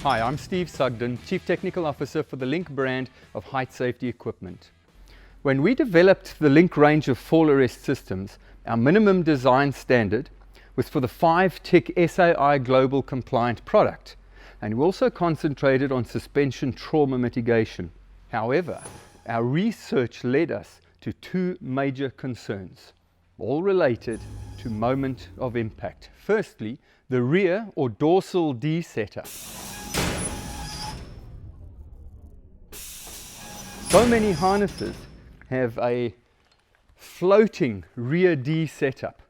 Hi, I'm Steve Sugden, Chief Technical Officer for the Linq brand of height safety equipment. When we developed the Linq range of fall arrest systems, our minimum design standard was for the 5-tick SAI Global compliant product, and we also concentrated on suspension trauma mitigation. However, our research led us to two major concerns, all related to moment of impact. Firstly, the rear or dorsal D setup. So many harnesses have a floating rear D setup,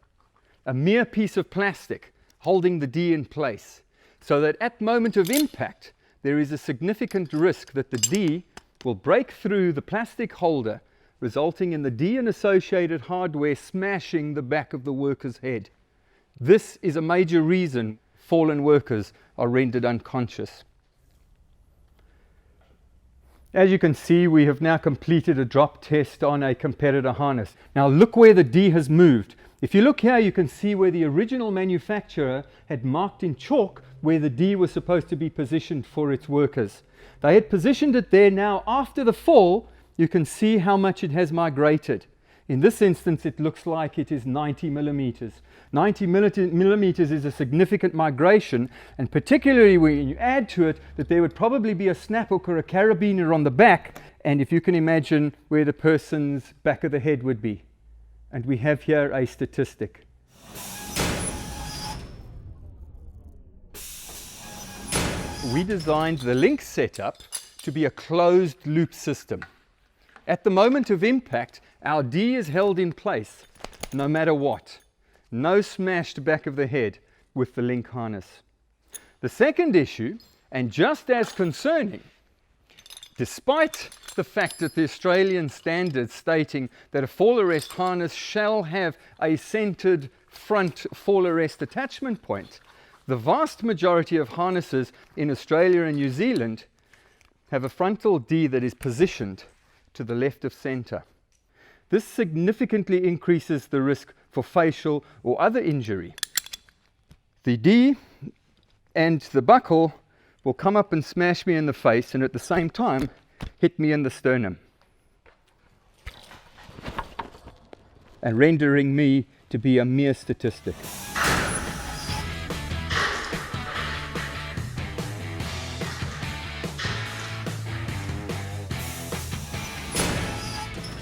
a mere piece of plastic holding the D in place, so that at moment of impact there is a significant risk that the D will break through the plastic holder, resulting in the D and associated hardware smashing the back of the worker's head. This is a major reason fallen workers are rendered unconscious. As you can see, we have now completed a drop test on a competitor harness. Now look where the D has moved. If you look here, you can see where the original manufacturer had marked in chalk where the D was supposed to be positioned for its workers. They had positioned it there. Now after the fall, you can see how much it has migrated. In this instance, it looks like it is 90 millimeters. 90 millimeters is a significant migration, and particularly when you add to it that there would probably be a snap hook or a carabiner on the back, and if you can imagine where the person's back of the head would be. And we have here a statistic. We designed the Linq setup to be a closed loop system. At the moment of impact, our D is held in place no matter what. No smashed back of the head with the Linq harness. The second issue, and just as concerning, despite the fact that the Australian standards stating that a fall arrest harness shall have a centered front fall arrest attachment point, the vast majority of harnesses in Australia and New Zealand have a frontal D that is positioned to the left of center. This significantly increases the risk for facial or other injury. The D and the buckle will come up and smash me in the face, and at the same time hit me in the sternum, and rendering me to be a mere statistic.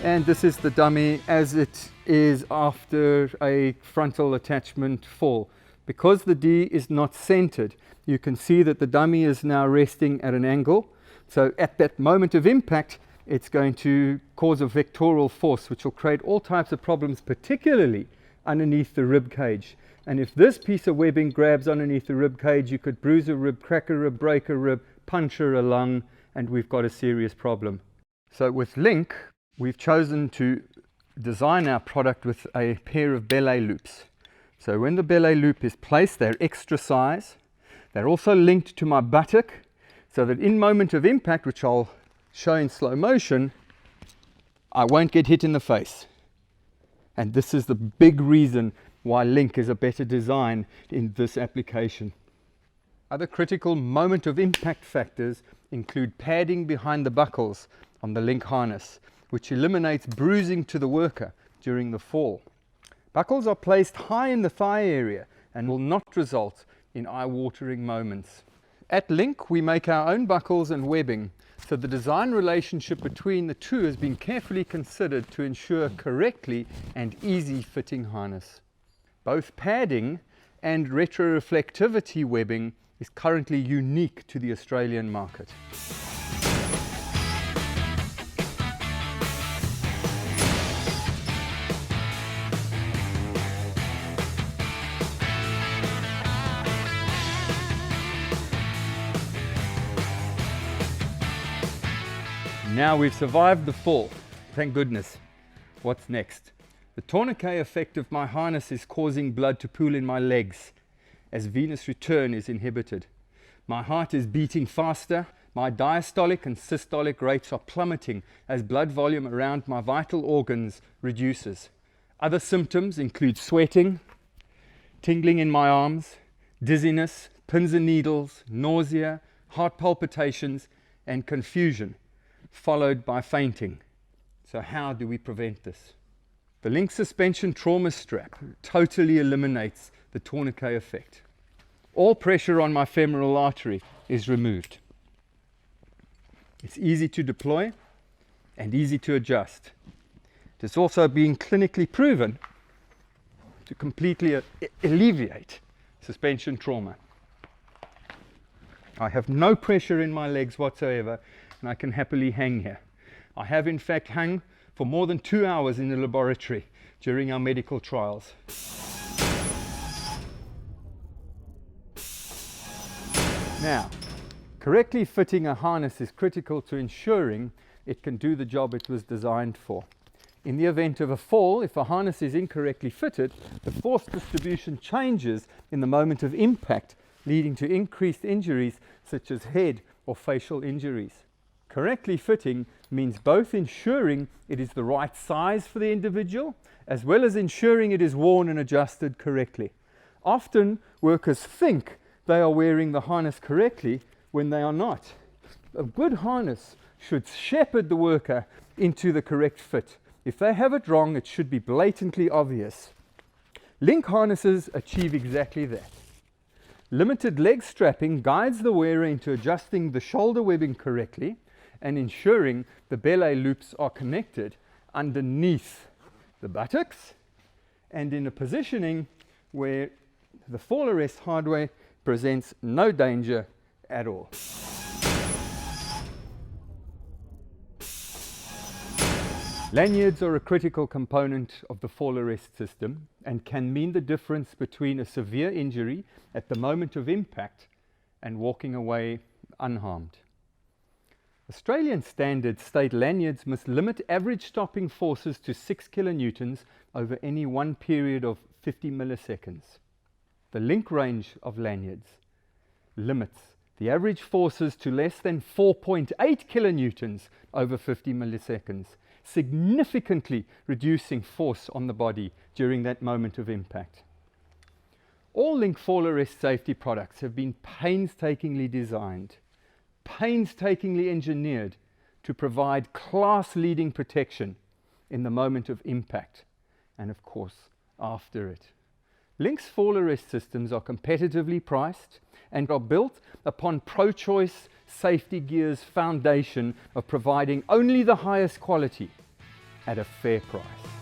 And this is the dummy as it is after a frontal attachment fall. Because the D is not centered, you can see that the dummy is now resting at an angle. So at that moment of impact, it's going to cause a vectoral force, which will create all types of problems, particularly underneath the rib cage. And if this piece of webbing grabs underneath the rib cage, you could bruise a rib, crack a rib, break a rib, puncture a lung, and we've got a serious problem. So with Linq, we've chosen to design our product with a pair of belay loops. So when the belay loop is placed, they're extra size. They're also linked to my buttock, so that in moment of impact, which I'll show in slow motion, I won't get hit in the face. And this is the big reason why Linq is a better design in this application. Other critical moment of impact factors include padding behind the buckles on the Linq harness, which eliminates bruising to the worker during the fall. Buckles are placed high in the thigh area and will not result in eye-watering moments. At Linq, we make our own buckles and webbing, so the design relationship between the two has been carefully considered to ensure correctly and easy fitting harness. Both padding and retroreflectivity webbing is currently unique to the Australian market. Now we've survived the fall, thank goodness. What's next? The tourniquet effect of my harness is causing blood to pool in my legs as venous return is inhibited. My heart is beating faster, my diastolic and systolic rates are plummeting as blood volume around my vital organs reduces. Other symptoms include sweating, tingling in my arms, dizziness, pins and needles, nausea, heart palpitations and confusion, followed by fainting. So how do we prevent this? The Linq suspension trauma strap totally eliminates the tourniquet effect. All pressure on my femoral artery is removed. It's easy to deploy and easy to adjust. It's also been clinically proven to completely alleviate suspension trauma. I have no pressure in my legs whatsoever, and I can happily hang here. I have in fact hung for more than 2 hours in the laboratory during our medical trials. Now, correctly fitting a harness is critical to ensuring it can do the job it was designed for. In the event of a fall, if a harness is incorrectly fitted, the force distribution changes in the moment of impact, leading to increased injuries such as head or facial injuries. Correctly fitting means both ensuring it is the right size for the individual, as well as ensuring it is worn and adjusted correctly. Often, workers think they are wearing the harness correctly when they are not. A good harness should shepherd the worker into the correct fit. If they have it wrong, it should be blatantly obvious. Linq harnesses achieve exactly that. Limited leg strapping guides the wearer into adjusting the shoulder webbing correctly and ensuring the belay loops are connected underneath the buttocks and in a positioning where the fall arrest hardware presents no danger at all. Lanyards are a critical component of the fall arrest system and can mean the difference between a severe injury at the moment of impact and walking away unharmed. Australian standards state lanyards must limit average stopping forces to 6 kilonewtons over any one period of 50 milliseconds. The Linq range of lanyards limits the average forces to less than 4.8 kilonewtons over 50 milliseconds, significantly reducing force on the body during that moment of impact. All Linq fall arrest safety products have been painstakingly designed, painstakingly engineered to provide class-leading protection in the moment of impact and, of course, after it. Linq's fall arrest systems are competitively priced and are built upon pro-choice safety gear's foundation of providing only the highest quality at a fair price.